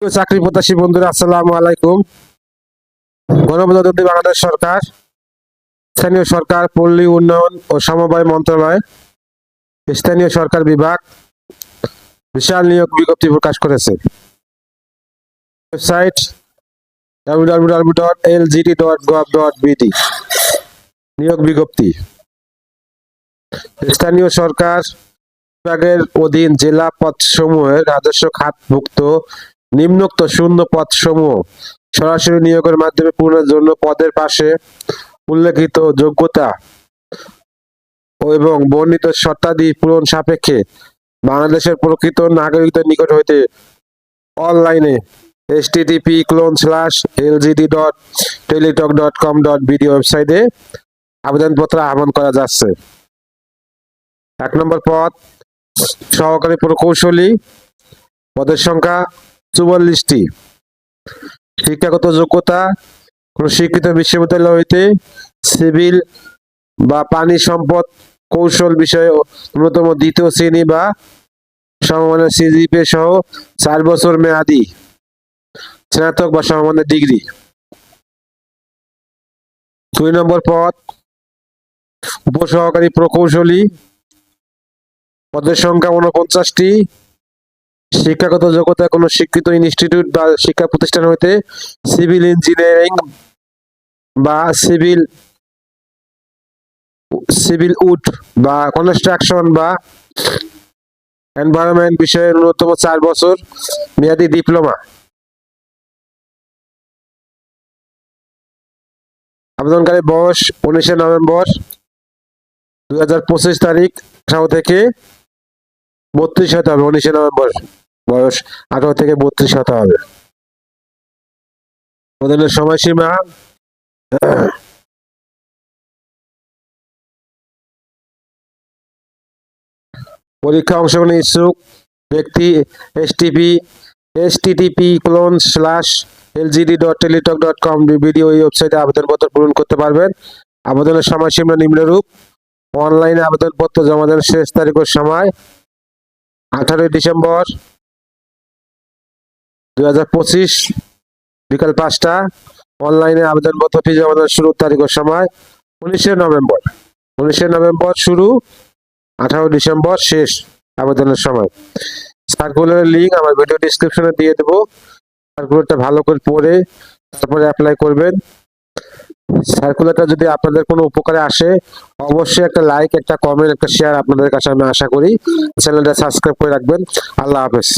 চাকরি প্রত্যাশী বন্ধুরা, আসসালামু আলাইকুম। গণপ্রজাতন্ত্রী বাংলাদেশ সরকার, স্থানীয় সরকার, পল্লী উন্নয়ন ও সমবায় মন্ত্রণালয়, স্থানীয় সরকার বিভাগ বিশাল নিয়োগ বিজ্ঞপ্তি প্রকাশ করেছে। Website www.lgt.gov.bd। নিয়োগ বিজ্ঞপ্তি। স্থানীয় সরকার বিভাগের অধীন জেলা পদসমূহের রাজস্ব খাতভুক্ত নিম্নোক্ত শূন্য পদসমূহ সরাসরি নিয়োগের মাধ্যমে পূরণের জন্য পদের পাশে উল্লেখিত যোগ্যতা এবং বর্ণিত শর্তাদি পূরণ সাপেক্ষে বাংলাদেশের প্রকৃত নাগরিকদের নিকট হইতে অনলাইনে http://lgd.teletalk.com.bd ওয়েবসাইটে আবেদনপত্র আহ্বান করা যাচ্ছে। 1 নম্বর পদ সহকারী প্রকৌশলী, পদের সংখ্যা 44টি। শিক্ষাগত যোগ্যতা কোন স্বীকৃত বিশ্ববিদ্যালয় হইতে সিভিল বা পানি সম্পদ কৌশল বিষয়ে ন্যূনতম দ্বিতীয় শ্রেণী বা সমমানের সিজিপিএ সহ 4 বছর মেয়াদী স্নাতক বা সমমানের ডিগ্রি। 2 নম্বর পদ উপসহকারী প্রকৌশলী, পদের সংখ্যা 49টি। শিক্ষাগত যোগ্যতা কোন স্বীকৃত ইনস্টিটিউট বা শিক্ষা প্রতিষ্ঠান হইতে সিভিল ইঞ্জিনিয়ারিং বা সিভিল উড বা কনস্ট্রাকশন বা এনভায়রনমেন্ট বিষয়ে ন্যূনতম 4 বছর মেয়াদী ডিপ্লোমা। আবেদনকারী বয়স 19 নভেম্বর 2025 তারিখ 18 থেকে 32 হতে হবে। 19 নভেম্বর বয়স 18 থেকে 32 হতে হবে। আবেদনের সময়সীমা পরীক্ষা অংশগ্রহণে ইচ্ছুক ব্যক্তি http://lgd.teletalk.com.bd এই ওয়েবসাইটে আবেদনপত্র পূরণ করতে পারবেন। আবেদনের সময়সীমা নিম্নরূপ: অনলাইনে আবেদনপত্র জমা দেওয়ার শেষ তারিখ ও সময় 18 ডিসেম্বর 2025 বিকাল 5টা। অনলাইনে আবেদনপত্র ফি জমা দেওয়ার শুরুর তারিখ ও সময় 19 নভেম্বর শুরু, 18 ডিসেম্বর শেষ আবেদনের সময়। সার্কুলারের লিঙ্ক আমার ভিডিও ডেসক্রিপশনে দিয়ে দেবো। সার্কুলারটা ভালো করে পড়ে তারপরে অ্যাপ্লাই করবেন। সার্কুলারটা যদি আপনাদের কোনো উপকারে আসে অবশ্যই একটা লাইক, একটা কমেন্ট, একটা শেয়ার আপনাদের কাছে আমি আশা করি। চ্যানেলটা সাবস্ক্রাইব করে রাখবেন। আল্লাহ হাফেজ।